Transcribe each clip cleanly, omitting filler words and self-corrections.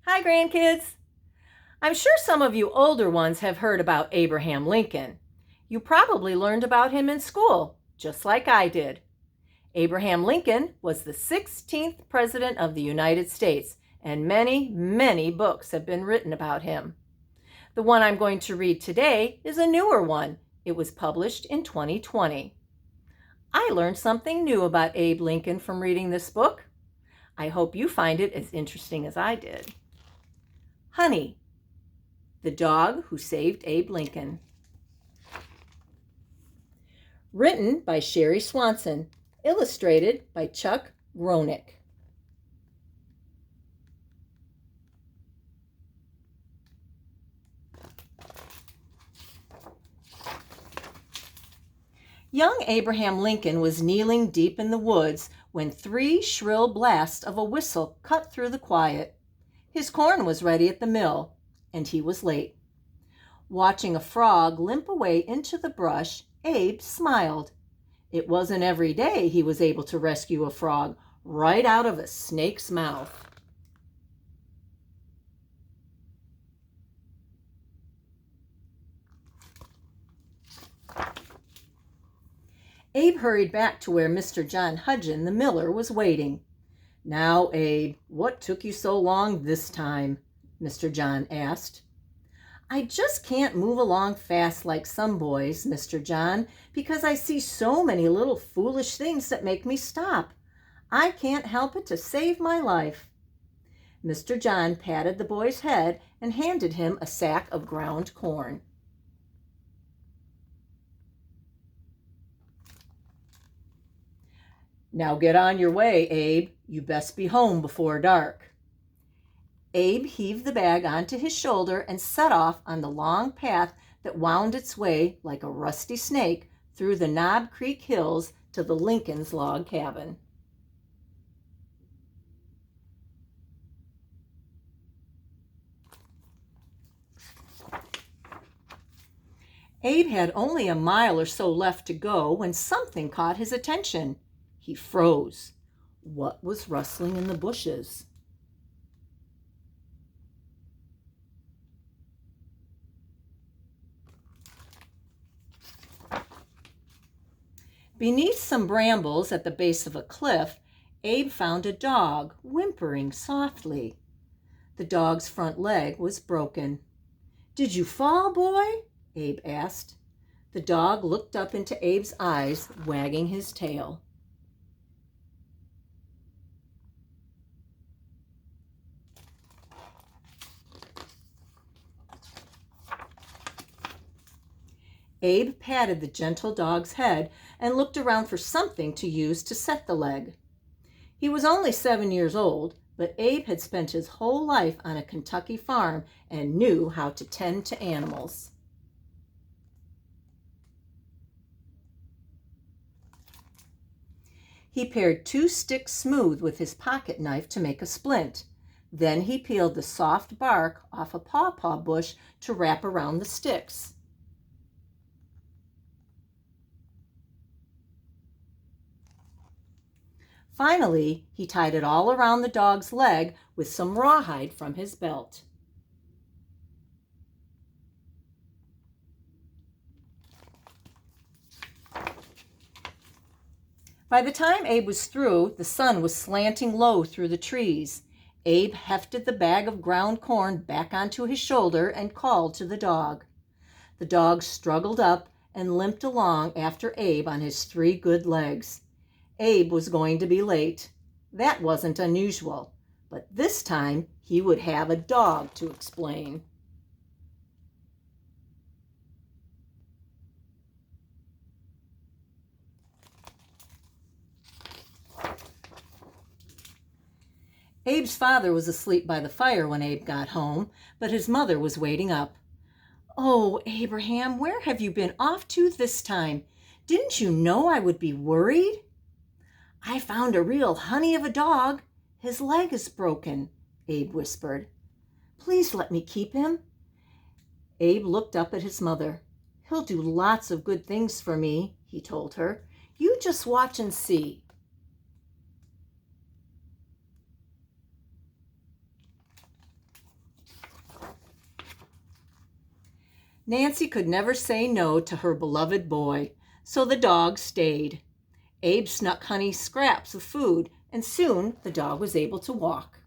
Hi, grandkids. I'm sure some of you older ones have heard about Abraham Lincoln. You probably learned about him in school, just like I did. Abraham Lincoln was the 16th President of the United States, and many, many books have been written about him. The one I'm going to read today is a newer one. It was published in 2020. I learned something new about Abe Lincoln from reading this book. I hope you find it as interesting as I did. Honey, the dog who saved Abe Lincoln. Written by Sherry Swanson. Illustrated by Chuck Gronick. Young Abraham Lincoln was kneeling deep in the woods when 3 shrill blasts of a whistle cut through the quiet. His corn was ready at the mill, and he was late. Watching a frog limp away into the brush, Abe smiled. It wasn't every day he was able to rescue a frog right out of a snake's mouth. Abe hurried back to where Mr. John Hudgen, the miller, was waiting. "Now, Abe, what took you so long this time?" Mr. John asked. "I just can't move along fast like some boys, Mr. John, because I see so many little foolish things that make me stop. I can't help it to save my life." Mr. John patted the boy's head and handed him a sack of ground corn. "Now get on your way, Abe. You best be home before dark." Abe heaved the bag onto his shoulder and set off on the long path that wound its way like a rusty snake through the Knob Creek hills to the Lincolns' log cabin. Abe had only a mile or so left to go when something caught his attention. He froze. What was rustling in the bushes? Beneath some brambles at the base of a cliff, Abe found a dog whimpering softly. The dog's front leg was broken. "Did you fall, boy?" Abe asked. The dog looked up into Abe's eyes, wagging his tail. Abe patted the gentle dog's head and looked around for something to use to set the leg. He was only 7 years old, but Abe had spent his whole life on a Kentucky farm and knew how to tend to animals. He pared 2 sticks smooth with his pocket knife to make a splint. Then he peeled the soft bark off a pawpaw bush to wrap around the sticks. Finally, he tied it all around the dog's leg with some rawhide from his belt. By the time Abe was through, the sun was slanting low through the trees. Abe hefted the bag of ground corn back onto his shoulder and called to the dog. The dog struggled up and limped along after Abe on his 3 good legs. Abe was going to be late. That wasn't unusual, but this time he would have a dog to explain. Abe's father was asleep by the fire when Abe got home, but his mother was waiting up. "Oh, Abraham, where have you been off to this time? Didn't you know I would be worried?" "I found a real honey of a dog. His leg is broken," Abe whispered. "Please let me keep him." Abe looked up at his mother. "He'll do lots of good things for me," he told her. "You just watch and see." Nancy could never say no to her beloved boy, so the dog stayed. Abe snuck Honey scraps of food, and soon the dog was able to walk.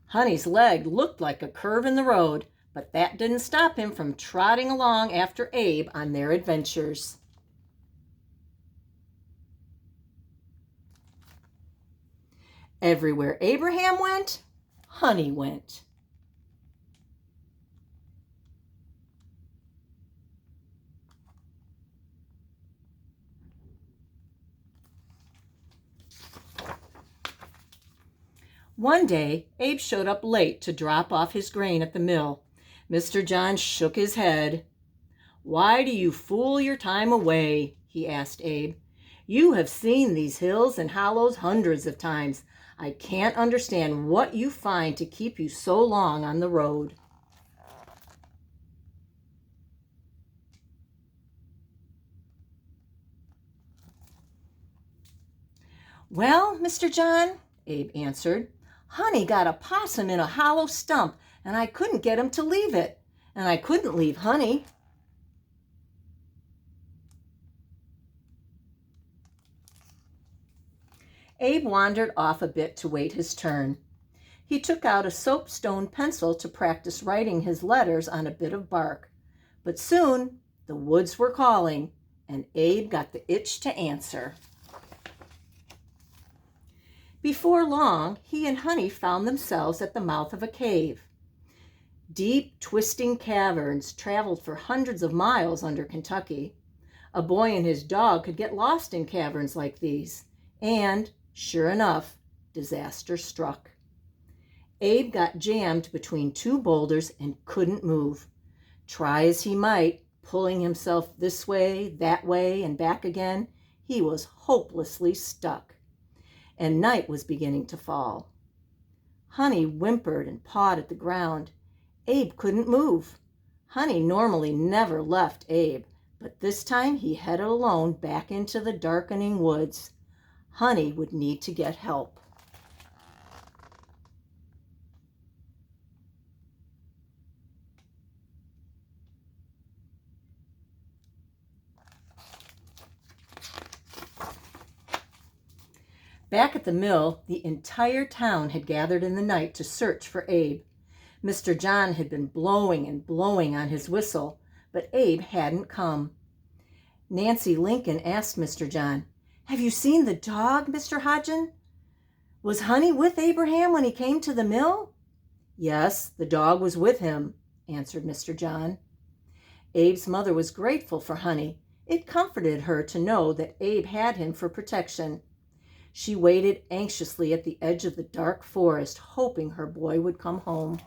Honey's leg looked like a curve in the road, but that didn't stop him from trotting along after Abe on their adventures. Everywhere Abraham went, Honey went. One day, Abe showed up late to drop off his grain at the mill. Mr. John shook his head. "Why do you fool your time away?" he asked Abe. "You have seen these hills and hollows hundreds of times. I can't understand what you find to keep you so long on the road." "Well, Mr. John," Abe answered, "Honey got a possum in a hollow stump, and I couldn't get him to leave it. And I couldn't leave Honey." Abe wandered off a bit to wait his turn. He took out a soapstone pencil to practice writing his letters on a bit of bark. But soon the woods were calling, and Abe got the itch to answer. Before long, he and Honey found themselves at the mouth of a cave. Deep, twisting caverns traveled for hundreds of miles under Kentucky. A boy and his dog could get lost in caverns like these, and, sure enough, disaster struck. Abe got jammed between two boulders and couldn't move. Try as he might, pulling himself this way, that way, and back again, he was hopelessly stuck. And night was beginning to fall. Honey whimpered and pawed at the ground. Abe couldn't move. Honey normally never left Abe, but this time he headed alone back into the darkening woods. Honey would need to get help. Back at the mill, the entire town had gathered in the night to search for Abe. Mr. John had been blowing and blowing on his whistle, but Abe hadn't come. Nancy Lincoln asked Mr. John, "Have you seen the dog, Mr. Hodgin? Was Honey with Abraham when he came to the mill?" "Yes, the dog was with him," answered Mr. John. Abe's mother was grateful for Honey. It comforted her to know that Abe had him for protection. She waited anxiously at the edge of the dark forest, hoping her boy would come home.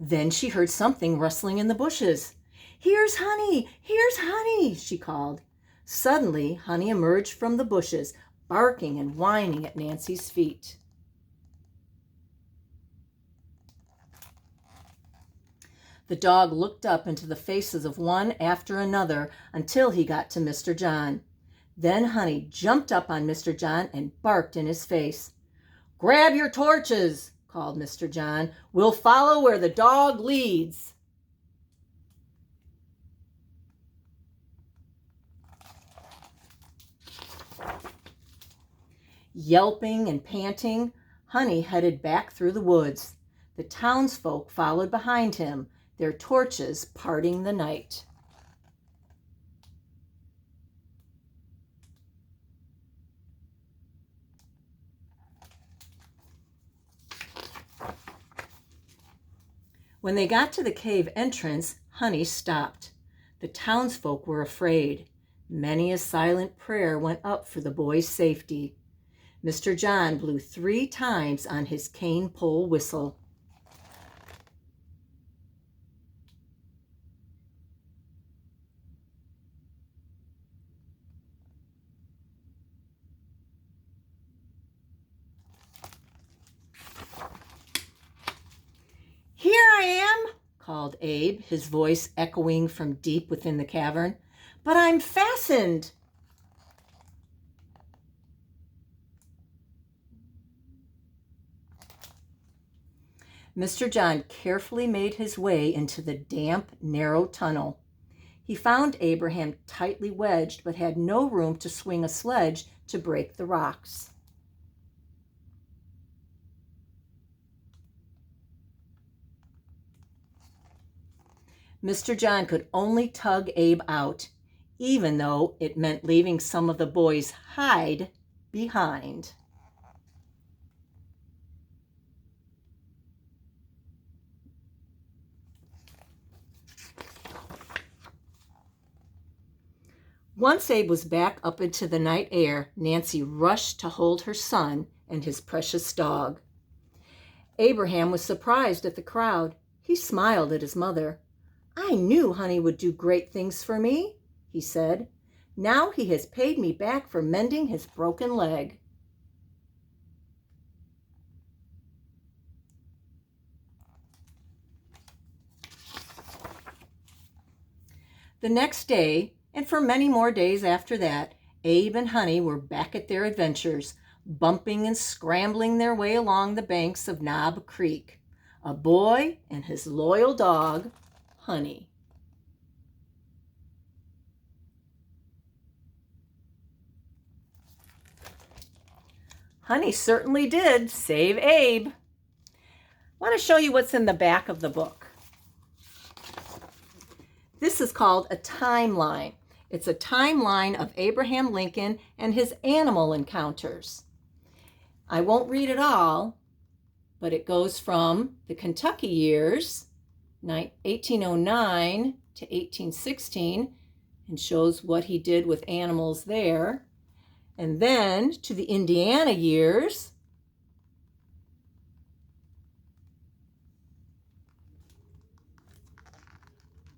Then she heard something rustling in the bushes. "Here's Honey! Here's Honey!" she called. Suddenly, Honey emerged from the bushes, barking and whining at Nancy's feet. The dog looked up into the faces of one after another until he got to Mr. John. Then Honey jumped up on Mr. John and barked in his face. "Grab your torches," called Mr. John. "We'll follow where the dog leads." Yelping and panting, Honey headed back through the woods. The townsfolk followed behind him, their torches parting the night. When they got to the cave entrance, Honey stopped. The townsfolk were afraid. Many a silent prayer went up for the boy's safety. Mr. John blew 3 times on his cane pole whistle. "Here I am," called Abe, his voice echoing from deep within the cavern. "But I'm fastened." Mr. John carefully made his way into the damp, narrow tunnel. He found Abraham tightly wedged, but had no room to swing a sledge to break the rocks. Mr. John could only tug Abe out, even though it meant leaving some of the boy's hide behind. Once Abe was back up into the night air, Nancy rushed to hold her son and his precious dog. Abraham was surprised at the crowd. He smiled at his mother. "I knew Honey would do great things for me," he said. "Now he has paid me back for mending his broken leg." The next day, and for many more days after that, Abe and Honey were back at their adventures, bumping and scrambling their way along the banks of Knob Creek. A boy and his loyal dog, Honey. Honey certainly did save Abe. I want to show you what's in the back of the book. This is called a timeline. It's a timeline of Abraham Lincoln and his animal encounters. I won't read it all, but it goes from the Kentucky years, 1809 to 1816, and shows what he did with animals there. And then to the Indiana years,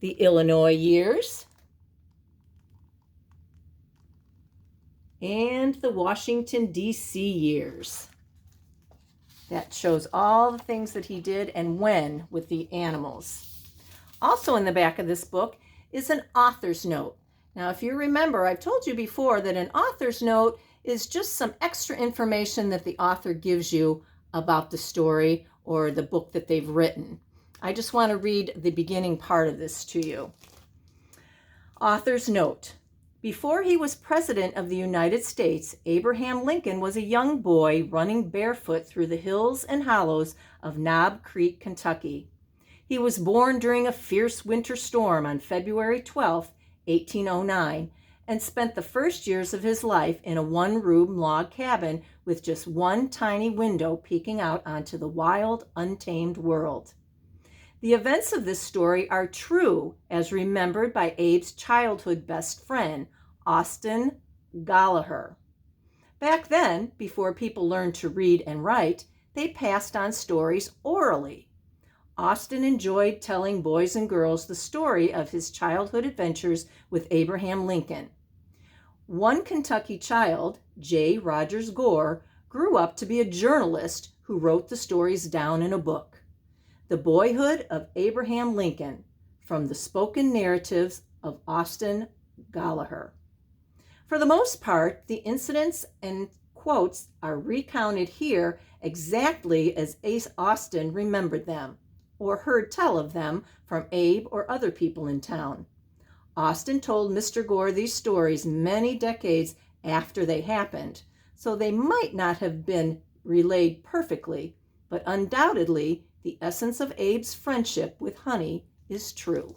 the Illinois years, and the Washington, D.C. years. That shows all the things that he did and when with the animals. Also in the back of this book is an author's note. Now, if you remember, I've told you before that an author's note is just some extra information that the author gives you about the story or the book that they've written. I just want to read the beginning part of this to you. Author's note. Before he was President of the United States, Abraham Lincoln was a young boy running barefoot through the hills and hollows of Knob Creek, Kentucky. He was born during a fierce winter storm on February 12, 1809, and spent the first years of his life in a one-room log cabin with just one tiny window peeking out onto the wild, untamed world. The events of this story are true as remembered by Abe's childhood best friend, Austin Gallagher. Back then, before people learned to read and write, they passed on stories orally. Austin enjoyed telling boys and girls the story of his childhood adventures with Abraham Lincoln. One Kentucky child, J. Rogers Gore, grew up to be a journalist who wrote the stories down in a book. The Boyhood of Abraham Lincoln, from the spoken narratives of Austin Gallagher. For the most part, the incidents and quotes are recounted here exactly as Ace Austin remembered them, or heard tell of them from Abe or other people in town. Austin told Mr. Gore these stories many decades after they happened, so they might not have been relayed perfectly, but undoubtedly the essence of Abe's friendship with Honey is true.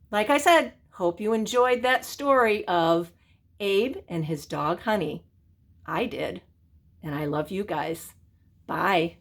Like I said, hope you enjoyed that story of Abe and his dog Honey. I did, and I love you guys. Bye.